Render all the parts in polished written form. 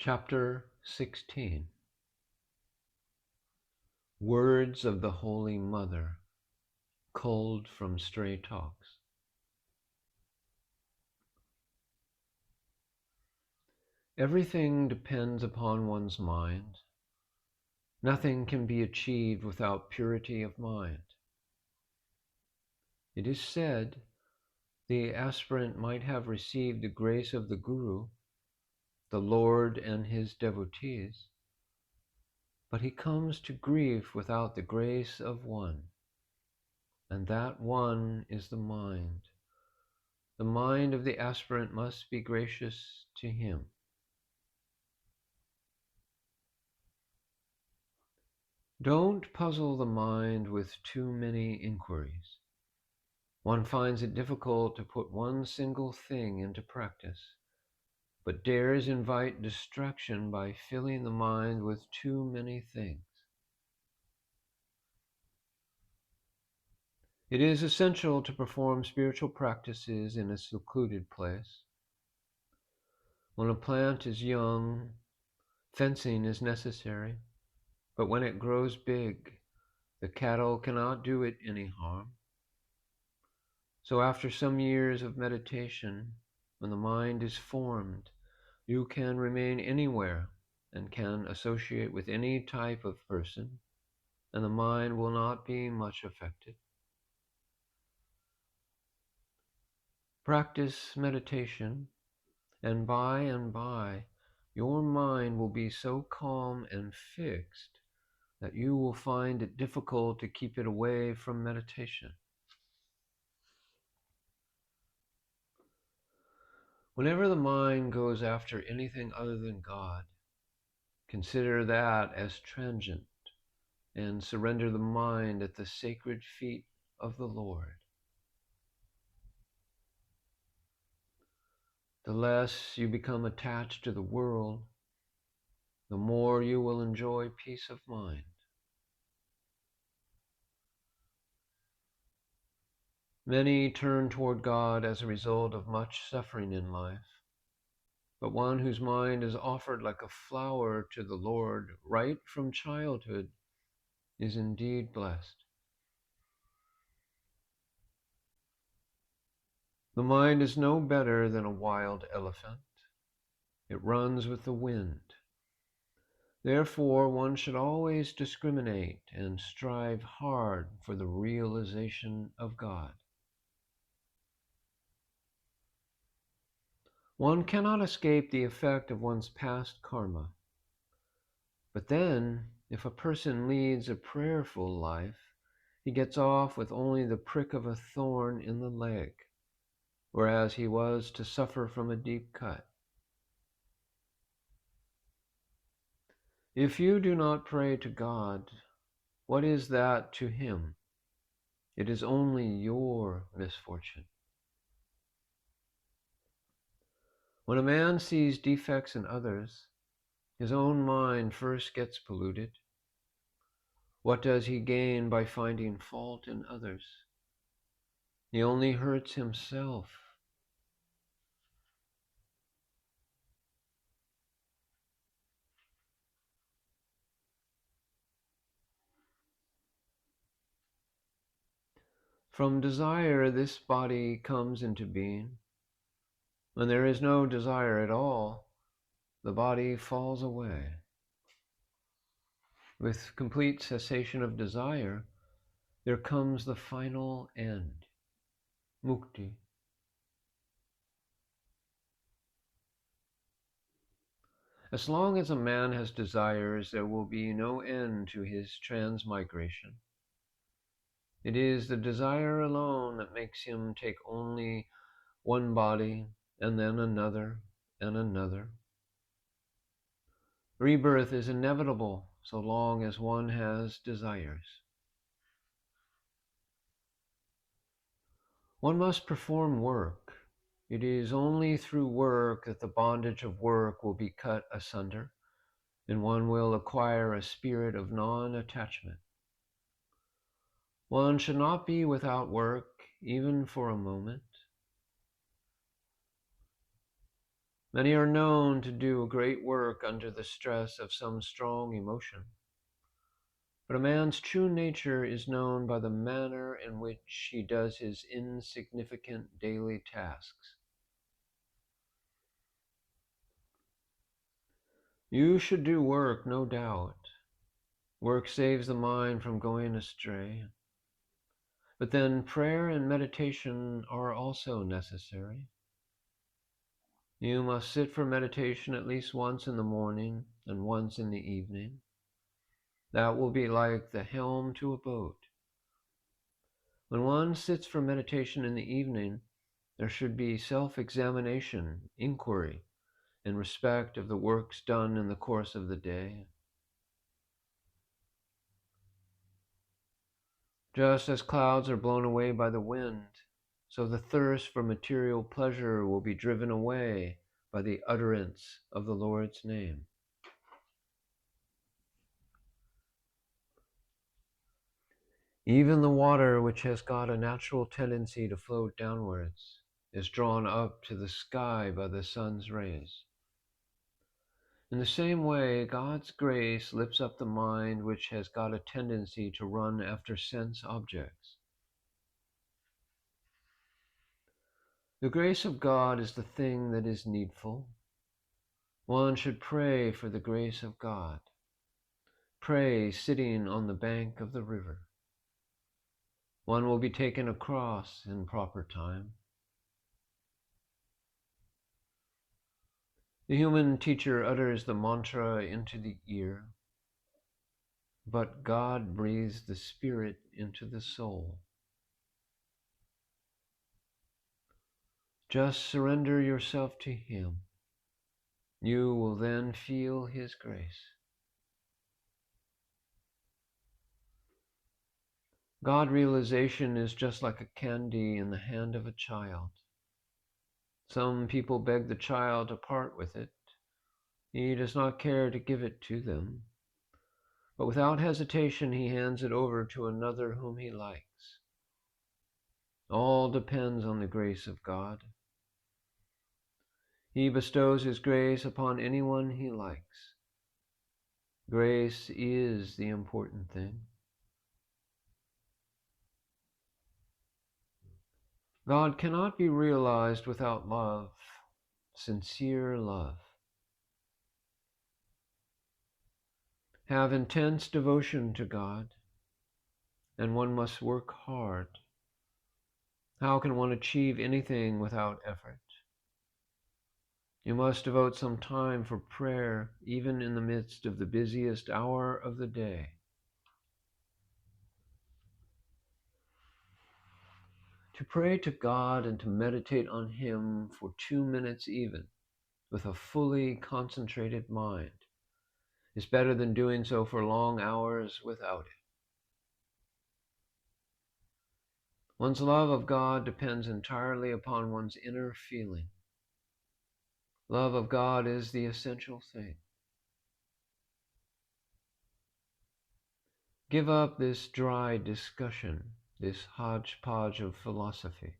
Chapter 16. Words of the Holy Mother, culled from Stray Talks. Everything depends upon one's mind. Nothing can be achieved without purity of mind. It is said the aspirant might have received the grace of the Guru, the Lord and his devotees, but he comes to grief without the grace of one, and that one is the mind. The mind of the aspirant must be gracious to him. Don't puzzle the mind with too many inquiries. One finds it difficult to put one single thing into practice, but dares invite distraction by filling the mind with too many things. It is essential to perform spiritual practices in a secluded place. When a plant is young, fencing is necessary, but when it grows big, the cattle cannot do it any harm. So after some years of meditation, when the mind is formed, you can remain anywhere and can associate with any type of person, and the mind will not be much affected. Practice meditation, and by, your mind will be so calm and fixed that you will find it difficult to keep it away from meditation. Whenever the mind goes after anything other than God, consider that as transient and surrender the mind at the sacred feet of the Lord. The less you become attached to the world, the more you will enjoy peace of mind. Many turn toward God as a result of much suffering in life, but one whose mind is offered like a flower to the Lord right from childhood is indeed blessed. The mind is no better than a wild elephant. It runs with the wind. Therefore, one should always discriminate and strive hard for the realization of God. One cannot escape the effect of one's past karma. But then, if a person leads a prayerful life, he gets off with only the prick of a thorn in the leg, whereas he was to suffer from a deep cut. If you do not pray to God, what is that to him? It is only your misfortune. When a man sees defects in others, his own mind first gets polluted. What does he gain by finding fault in others? He only hurts himself. From desire, this body comes into being. When there is no desire at all, the body falls away. With complete cessation of desire, there comes the final end, mukti. As long as a man has desires, there will be no end to his transmigration. It is the desire alone that makes him take only one body and then another and another. Rebirth is inevitable so long as one has desires. One must perform work. It is only through work that the bondage of work will be cut asunder, and one will acquire a spirit of non-attachment. One should not be without work, even for a moment. Many are known to do a great work under the stress of some strong emotion. But a man's true nature is known by the manner in which he does his insignificant daily tasks. You should do work, no doubt. Work saves the mind from going astray. But then prayer and meditation are also necessary. You must sit for meditation at least once in the morning and once in the evening. That will be like the helm to a boat. When one sits for meditation in the evening, there should be self-examination, inquiry, in respect of the works done in the course of the day. Just as clouds are blown away by the wind, so the thirst for material pleasure will be driven away by the utterance of the Lord's name. Even the water, which has got a natural tendency to float downwards, is drawn up to the sky by the sun's rays. In the same way, God's grace lifts up the mind which has got a tendency to run after sense objects. The grace of God is the thing that is needful. One should pray for the grace of God. Pray sitting on the bank of the river. One will be taken across in proper time. The human teacher utters the mantra into the ear, but God breathes the spirit into the soul. Just surrender yourself to Him. You will then feel His grace. God realization is just like a candy in the hand of a child. Some people beg the child to part with it. He does not care to give it to them, but without hesitation he hands it over to another whom he likes. All depends on the grace of God. He bestows His grace upon anyone He likes. Grace is the important thing. God cannot be realized without love, sincere love. Have intense devotion to God, and one must work hard. How can one achieve anything without effort? You must devote some time for prayer, even in the midst of the busiest hour of the day. To pray to God and to meditate on Him for 2 minutes even, with a fully concentrated mind, is better than doing so for long hours without it. One's love of God depends entirely upon one's inner feeling. Love of God is the essential thing. Give up this dry discussion, this hodgepodge of philosophy.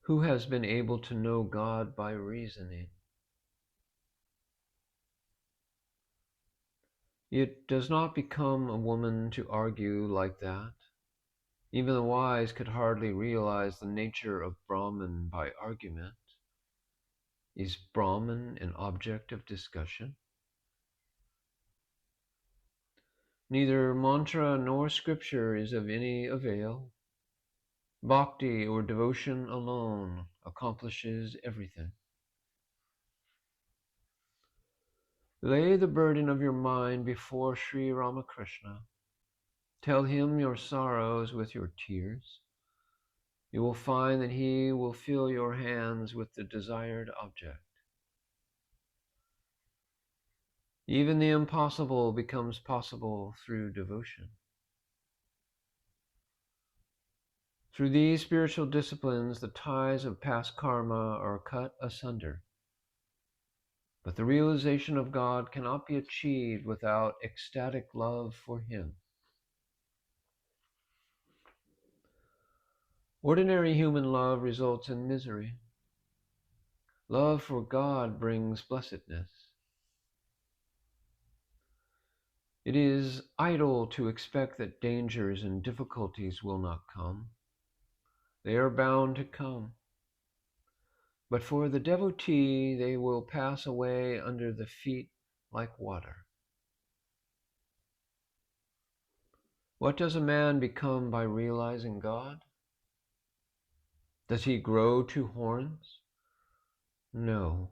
Who has been able to know God by reasoning? It does not become a woman to argue like that. Even the wise could hardly realize the nature of Brahman by argument. Is Brahman an object of discussion? Neither mantra nor scripture is of any avail. Bhakti or devotion alone accomplishes everything. Lay the burden of your mind before Sri Ramakrishna. Tell him your sorrows with your tears. You will find that he will fill your hands with the desired object. Even the impossible becomes possible through devotion. Through these spiritual disciplines, the ties of past karma are cut asunder. But the realization of God cannot be achieved without ecstatic love for Him. Ordinary human love results in misery. Love for God brings blessedness. It is idle to expect that dangers and difficulties will not come. They are bound to come. But for the devotee, they will pass away under the feet like water. What does a man become by realizing God? Does he grow two horns? No.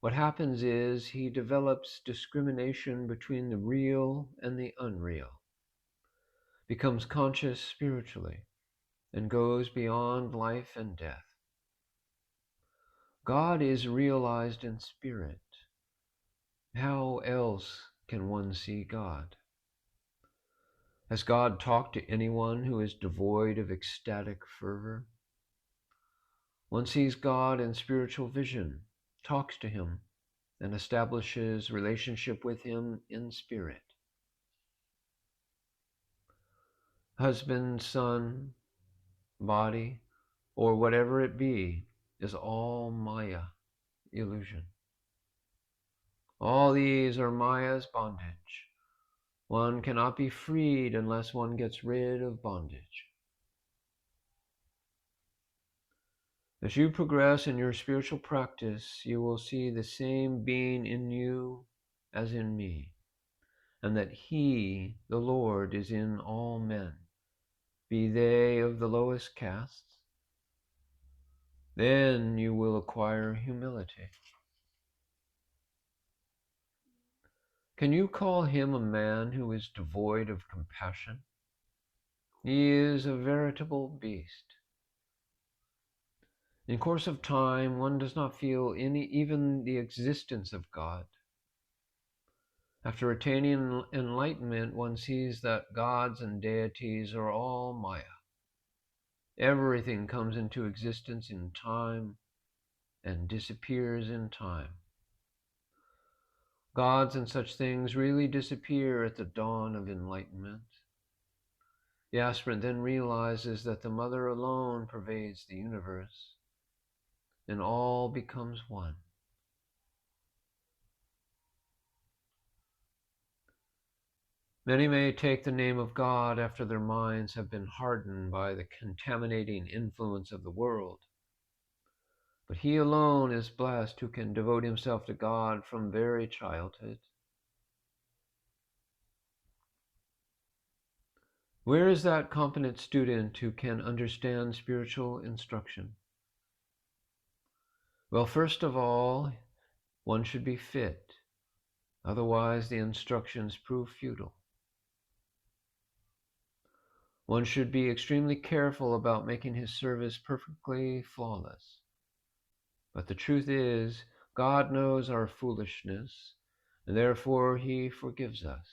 What happens is he develops discrimination between the real and the unreal, becomes conscious spiritually, and goes beyond life and death. God is realized in spirit. How else can one see God? Has God talked to anyone who is devoid of ecstatic fervor? One sees God in spiritual vision, talks to him, and establishes relationship with him in spirit. Husband, son, body, or whatever it be, is all Maya, illusion. All these are Maya's bondage. One cannot be freed unless one gets rid of bondage. As you progress in your spiritual practice, you will see the same being in you as in me, and that He, the Lord, is in all men, be they of the lowest castes. Then you will acquire humility. Can you call him a man who is devoid of compassion? He is a veritable beast. In course of time, one does not feel even the existence of God. After attaining enlightenment, one sees that gods and deities are all Maya. Everything comes into existence in time and disappears in time. Gods and such things really disappear at the dawn of enlightenment. The aspirant then realizes that the Mother alone pervades the universe, and all becomes one. Many may take the name of God after their minds have been hardened by the contaminating influence of the world. But he alone is blessed who can devote himself to God from very childhood. Where is that competent student who can understand spiritual instruction? Well, first of all, one should be fit. Otherwise, the instructions prove futile. One should be extremely careful about making his service perfectly flawless. But the truth is, God knows our foolishness, and therefore He forgives us.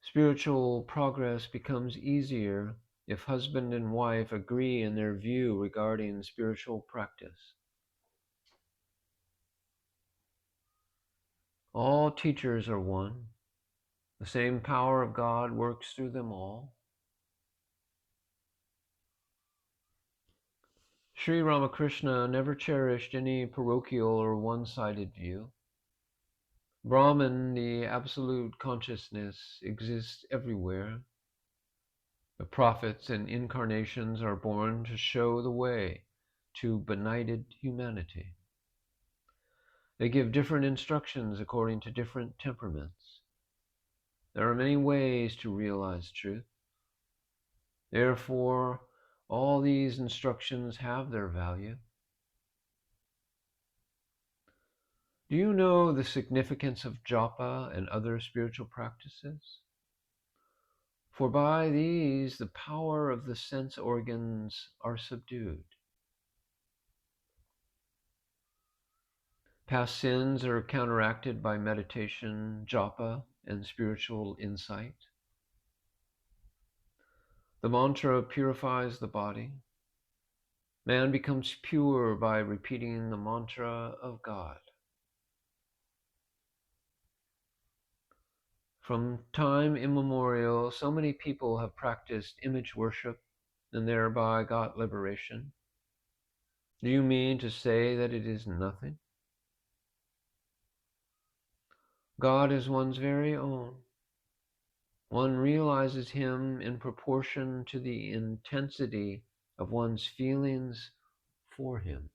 Spiritual progress becomes easier if husband and wife agree in their view regarding spiritual practice. All teachers are one. The same power of God works through them all. Sri Ramakrishna never cherished any parochial or one-sided view. Brahman, the absolute consciousness, exists everywhere. The prophets and incarnations are born to show the way to benighted humanity. They give different instructions according to different temperaments. There are many ways to realize truth. Therefore, all these instructions have their value. Do you know the significance of japa and other spiritual practices? For by these the power of the sense organs are subdued. Past sins are counteracted by meditation, japa, and spiritual insight. The mantra purifies the body. Man becomes pure by repeating the mantra of God. From time immemorial, so many people have practiced image worship and thereby got liberation. Do you mean to say that it is nothing? God is one's very own. One realizes him in proportion to the intensity of one's feelings for him.